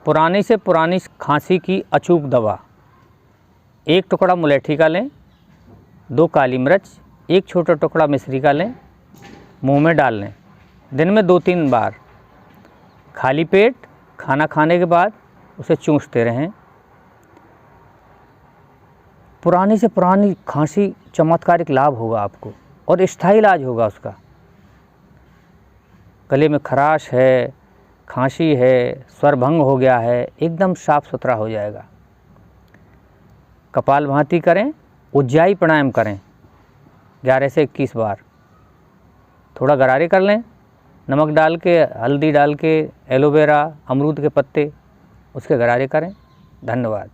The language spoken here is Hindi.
पुरानी से पुरानी खांसी की अचूक दवा। 1 टुकड़ा मुलेठी का लें, 2 काली मिर्च, 1 छोटा टुकड़ा मिश्री का लें, मुंह में डाल लें। दिन में 2-3 बार खाली पेट खाना खाने के बाद उसे चूसते रहें। पुरानी से पुरानी खांसी चमत्कारिक लाभ होगा आपको और स्थायी इलाज होगा उसका। गले में खराश है, खांसी है, स्वर भंग हो गया है, एकदम साफ सुथरा हो जाएगा। कपालभाति करें, उज्जाई प्राणायाम करें 11 से 21 बार। थोड़ा गरारे कर लें, नमक डाल के, हल्दी डाल के, एलोवेरा, अमरूद के पत्ते, उसके गरारे करें। धन्यवाद।